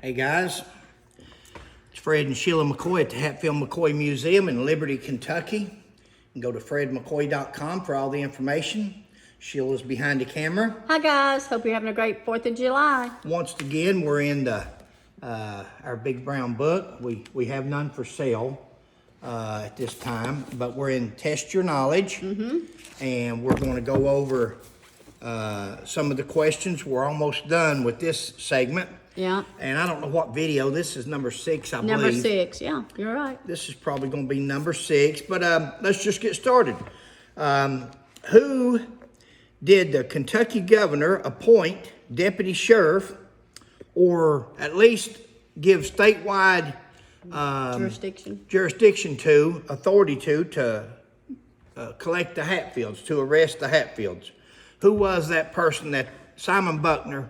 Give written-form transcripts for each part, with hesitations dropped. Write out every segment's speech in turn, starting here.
Hey guys, it's Fred and Sheila McCoy at the Hatfield McCoy Museum in Liberty, Kentucky. You can go to fredmccoy.com for all the information. Sheila's behind the camera. Hi guys, hope you're having a great 4th of July. Once again, we're in the our big brown book. We have none for sale at this time, but we're in Test Your Knowledge, and we're going to go over some of the questions. We're almost done with this segment. Yeah. And I don't know what video. This is number 6, I believe. Number 6, yeah, you're right. This is probably going to be number 6, but let's just get started. Who did the Kentucky governor appoint deputy sheriff, or at least give statewide jurisdiction to, authority to collect the Hatfields, to arrest the Hatfields? Who was that person that Simon Buckner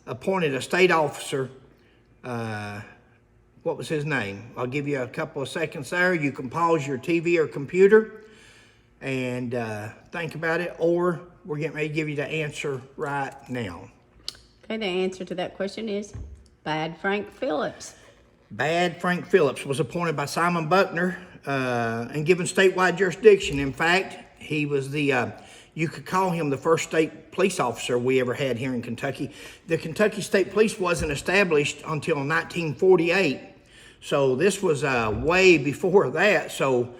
appointed a state officer? What was his name? I'll give you a couple of seconds there. You can pause your TV or computer and think about it, or we're getting ready to give you the answer right now. Okay, the answer to that question is Bad Frank Phillips. Bad Frank Phillips was appointed by Simon Buckner and given statewide jurisdiction. In fact, he was the you could call him the first state police officer we ever had here in Kentucky. The Kentucky State Police wasn't established until 1948, so this was way before that. So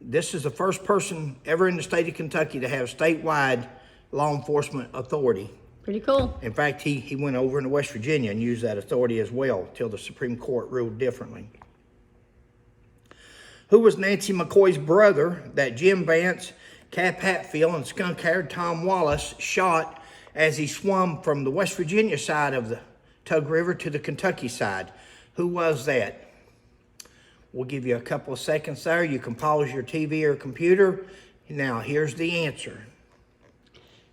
this is the first person ever in the state of Kentucky to have statewide law enforcement authority. Pretty cool. In fact, he went over into West Virginia and used that authority as well till the Supreme Court ruled differently. Who was Nancy McCoy's brother that Jim Vance, Cap Hatfield, and skunk-haired Tom Wallace shot as he swum from the West Virginia side of the Tug River to the Kentucky side? Who was that? We'll give you a couple of seconds there. You can pause your TV or computer. Now, here's the answer.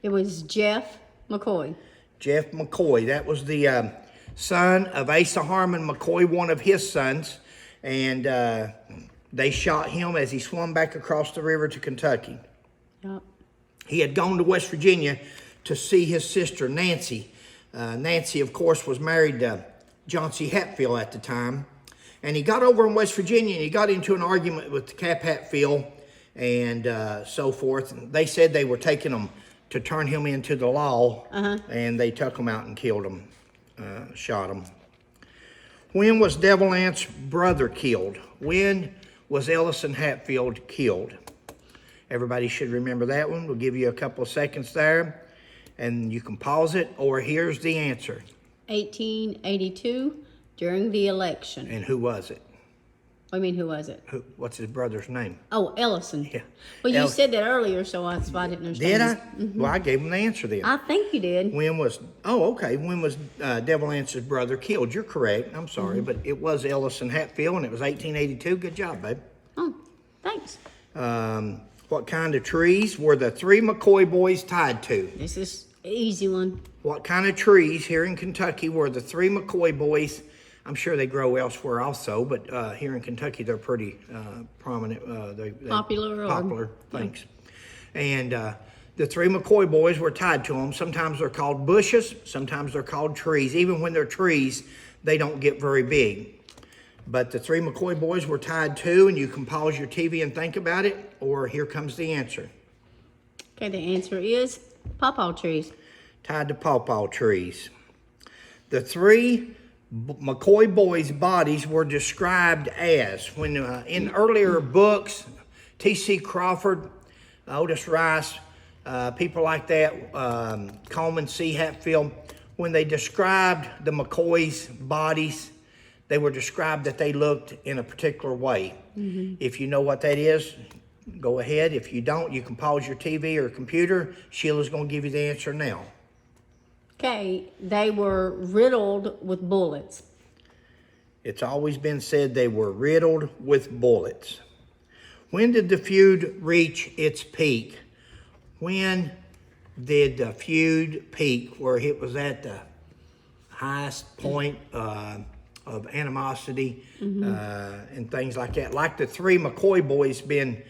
It was Jeff McCoy. Jeff McCoy. That was the son of Asa Harmon McCoy, one of his sons, and they shot him as he swam back across the river to Kentucky. Yep. He had gone to West Virginia to see his sister, Nancy. Nancy, of course, was married to John C. Hatfield at the time. And he got over in West Virginia, and he got into an argument with Cap Hatfield and so forth. And they said they were taking him to turn him into the law, and they took him out and killed him, shot him. When was Devil Anth's brother killed? When was Ellison Hatfield killed? Everybody should remember that one. We'll give you a couple of seconds there, and you can pause it, or here's the answer. 1882, during the election. And who was it? I mean, who was it? What's his brother's name? Oh, Ellison. Yeah. Well, you said that earlier, so I didn't understand. Did I? Well, I gave him the answer then. I think you did. When was Devil Anth's brother killed? You're correct. I'm sorry, but it was Ellison Hatfield, and it was 1882. Good job, babe. Oh, thanks. What kind of trees were the 3 McCoy boys tied to? This is an easy one. What kind of trees here in Kentucky were the 3 McCoy boys? I'm sure they grow elsewhere also, but here in Kentucky they're pretty prominent. Popular, thanks. And the 3 McCoy boys were tied to them. Sometimes they're called bushes, sometimes they're called trees. Even when they're trees, they don't get very big. But the 3 McCoy boys were tied to, and you can pause your TV and think about it, or here comes the answer. Okay, the answer is pawpaw trees. Tied to pawpaw trees. The 3 McCoy boys' bodies were described as, when in earlier books, T.C. Crawford, Otis Rice, people like that, Coleman C. Hatfield, when they described the McCoys' bodies, they were described that they looked in a particular way. If you know what that is, go ahead. If you don't, you can pause your TV or computer. Sheila's going to give you the answer now. Okay, they were riddled with bullets. It's always been said they were riddled with bullets. When did the feud reach its peak? When did the feud peak, where it was at the highest point of animosity and things like that? Like the 3 McCoy boys being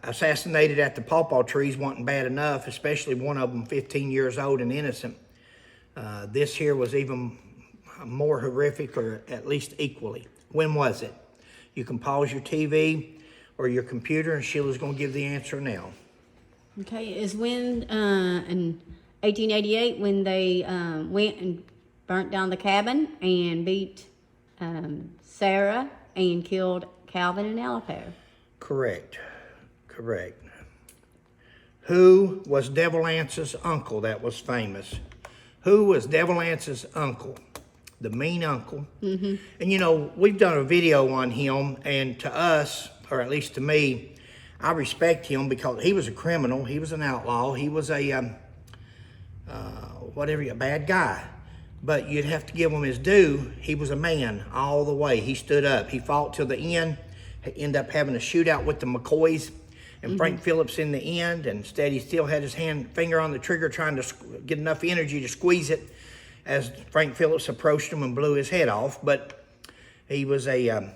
assassinated at the pawpaw trees wasn't bad enough, especially one of them 15 years old and innocent. This here was even more horrific or at least equally. When was it? You can pause your TV or your computer, and Sheila's going to give the answer now. Okay, is when in 1888 when they went and burnt down the cabin and beat Sarah and killed Calvin and Alifair. Correct. Who was Devil Ance's uncle that was famous? Who was Devil Ance's uncle? The mean uncle. Mm-hmm. And you know, we've done a video on him, and to us, or at least to me, I respect him because he was a criminal. He was an outlaw. He was a a bad guy. But you'd have to give him his due. He was a man all the way. He stood up. He fought till the end. He ended up having a shootout with the McCoys and Frank Phillips in the end. And instead, he still had his finger on the trigger trying to get enough energy to squeeze it as Frank Phillips approached him and blew his head off. But he was a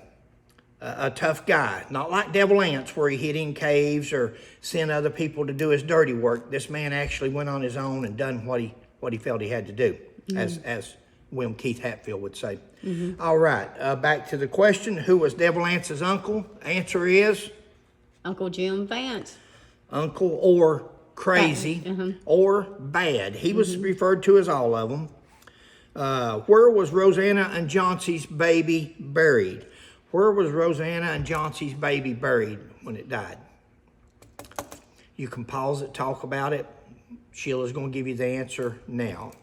tough guy. Not like Devil Anse, where he hid in caves or sent other people to do his dirty work. This man actually went on his own and done what he felt he had to do. As William Keith Hatfield would say. All right, back to the question. Who was Devil Ance's uncle? Answer is? Uncle Jim Vance. Uncle or crazy or bad. He was referred to as all of them. Where was Rosanna and Johnson's baby buried? Where was Rosanna and Johnson's baby buried when it died? You can pause it, talk about it. Sheila's going to give you the answer now.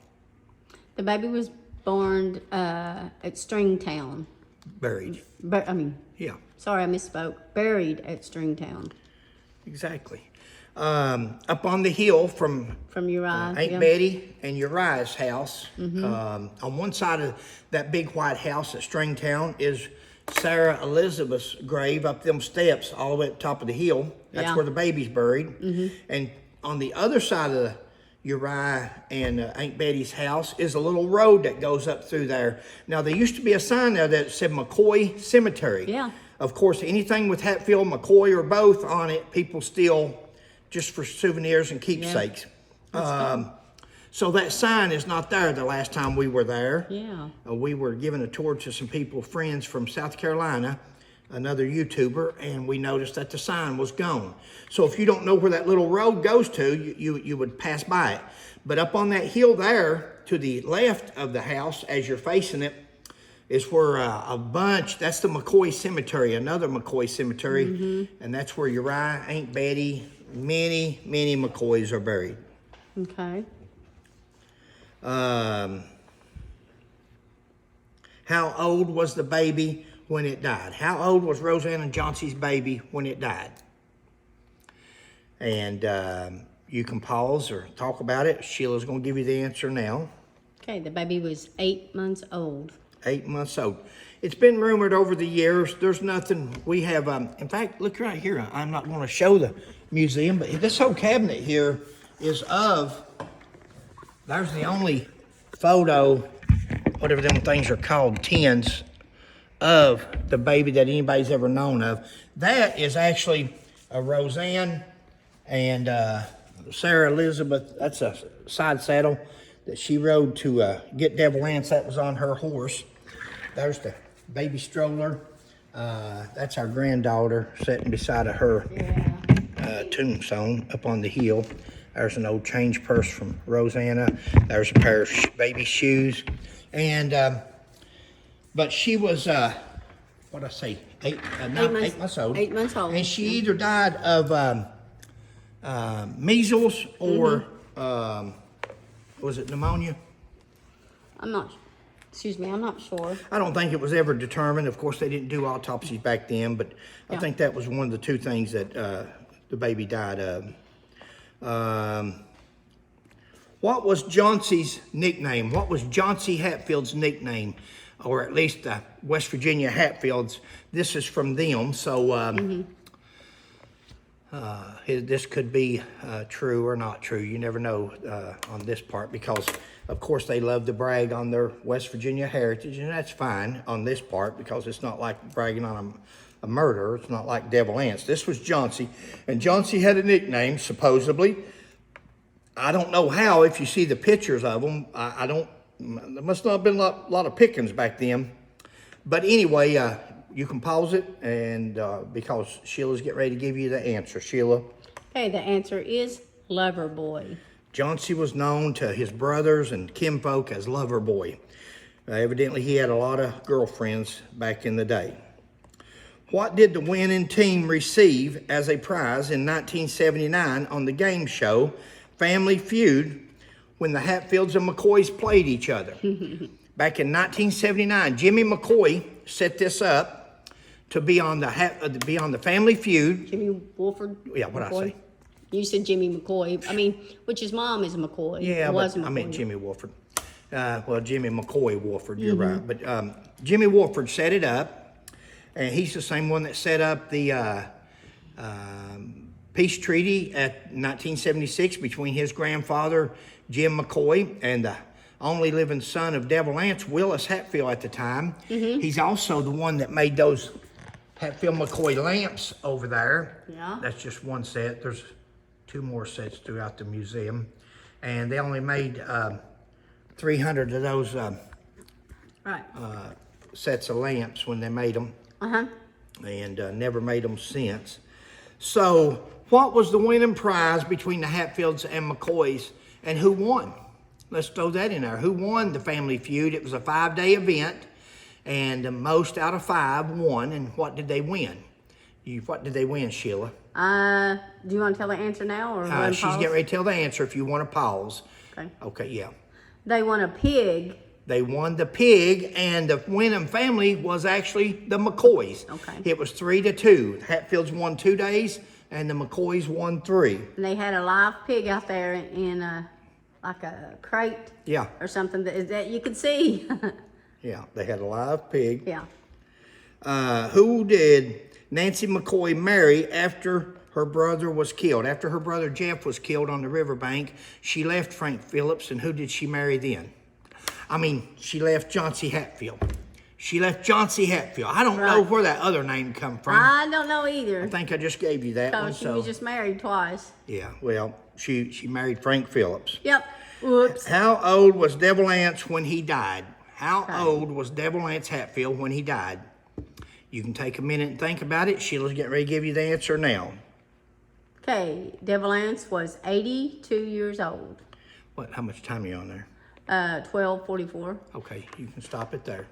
The baby was born at Stringtown. Buried. Yeah. Sorry, I misspoke. Buried at Stringtown. Exactly. Up on the hill from Uriah, Aunt Betty and Uriah's house. On one side of that big white house at Stringtown is Sarah Elizabeth's grave up them steps all the way up top of the hill. That's where the baby's buried. And on the other side of the Uriah and Aunt Betty's house is a little road that goes up through there. Now, there used to be a sign there that said McCoy Cemetery. Yeah. Of course, anything with Hatfield, McCoy, or both on it, people steal just for souvenirs and keepsakes. So that sign is not there the last time we were there. Yeah. We were giving a tour to some people, friends from South Carolina, another YouTuber, and we noticed that the sign was gone. So if you don't know where that little road goes to, you would pass by it. But up on that hill there, to the left of the house, as you're facing it, is where that's the McCoy Cemetery, another McCoy Cemetery, and that's where Uriah, Aunt Betty, many McCoys are buried. Okay. How old was the baby when it died? How old was Rosanna Johnson's baby when it died? And you can pause or talk about it. Sheila's going to give you the answer now. Okay, the baby was 8 months old. 8 months old. It's been rumored over the years. There's nothing we have. In fact, look right here. I'm not going to show the museum, but this whole cabinet here is of. There's the only photo, whatever them things are called, tins, of the baby that anybody's ever known of. That is actually a Roseanne and Sarah Elizabeth. That's a side saddle that she rode to get Devil Anse. That was on her horse. There's the baby stroller. That's our granddaughter sitting beside of her tombstone up on the hill. There's an old change purse from Rosanna. There's a pair of baby shoes. And, but she was, what'd I say? 8 months old. 8 months old. And she either died of measles or, was it pneumonia? I'm not sure. I don't think it was ever determined. Of course, they didn't do autopsies back then, but I think that was one of the two things that the baby died of. What was Johnson's nickname? What was Johnsy Hatfield's nickname? Or at least West Virginia Hatfields. This is from them, so this could be true or not true. You never know on this part because, of course, they love to brag on their West Virginia heritage, and that's fine on this part because it's not like bragging on a murder. It's not like Devil Anse. This was Johnsy, and Johnsy had a nickname, supposedly. I don't know how. If you see the pictures of them, I don't there must not have been a lot of pickings back then. But anyway, you can pause it, and because Sheila's getting ready to give you the answer. Sheila. Okay, the answer is Loverboy. Johnsy was known to his brothers and kinfolk as Loverboy. Evidently, he had a lot of girlfriends back in the day. What did the winning team receive as a prize in 1979 on the game show Family Feud when the Hatfields and McCoys played each other? Back in 1979, Jimmy McCoy set this up to be on the Family Feud. Jimmy Wolford? Yeah, what'd I say? You said Jimmy McCoy. I mean, which his mom is a McCoy. Yeah, was but McCoy. I meant Jimmy Wolford. Well, Jimmy McCoy Wolford, you're right. But Jimmy Wolford set it up, and he's the same one that set up the peace treaty at 1976 between his grandfather, Jim McCoy, and the only living son of Devil Anse, Willis Hatfield at the time. He's also the one that made those Hatfield McCoy lamps over there. Yeah. That's just one set. There's 2 more sets throughout the museum. And they only made 300 of those Right. sets of lamps when they made them. And never made them since. So what was the winning prize between the Hatfields and McCoys, and who won? Let's throw that in there. Who won the Family Feud? It was a 5-day event, and the most out of 5 won. And what did they win? What did they win, Sheila? Do you want to tell the answer now, or She's getting ready to tell the answer if you want to pause. Okay. Okay, yeah. They won a pig. They won the pig, and the winning family was actually the McCoys. Okay. It was 3-2. The Hatfields won 2 days, and the McCoys won 3. And they had a live pig out there in like a crate. Yeah. Or something that you could see. Yeah, they had a live pig. Yeah. Who did Nancy McCoy marry after her brother was killed? After her brother Jeff was killed on the riverbank, she left Frank Phillips, and who did she marry then? I mean, she left Johnsy Hatfield. She left Johnsy Hatfield. I don't know where that other name come from. I don't know either. I think I just gave you that one. She was just married twice. Yeah, well, she married Frank Phillips. Yep. Whoops. How old was Devil Anse when he died? How old was Devil Anse Hatfield when he died? You can take a minute and think about it. Sheila's getting ready to give you the answer now. Okay, Devil Anse was 82 years old. What? How much time are you on there? 12:44. Okay, you can stop it there.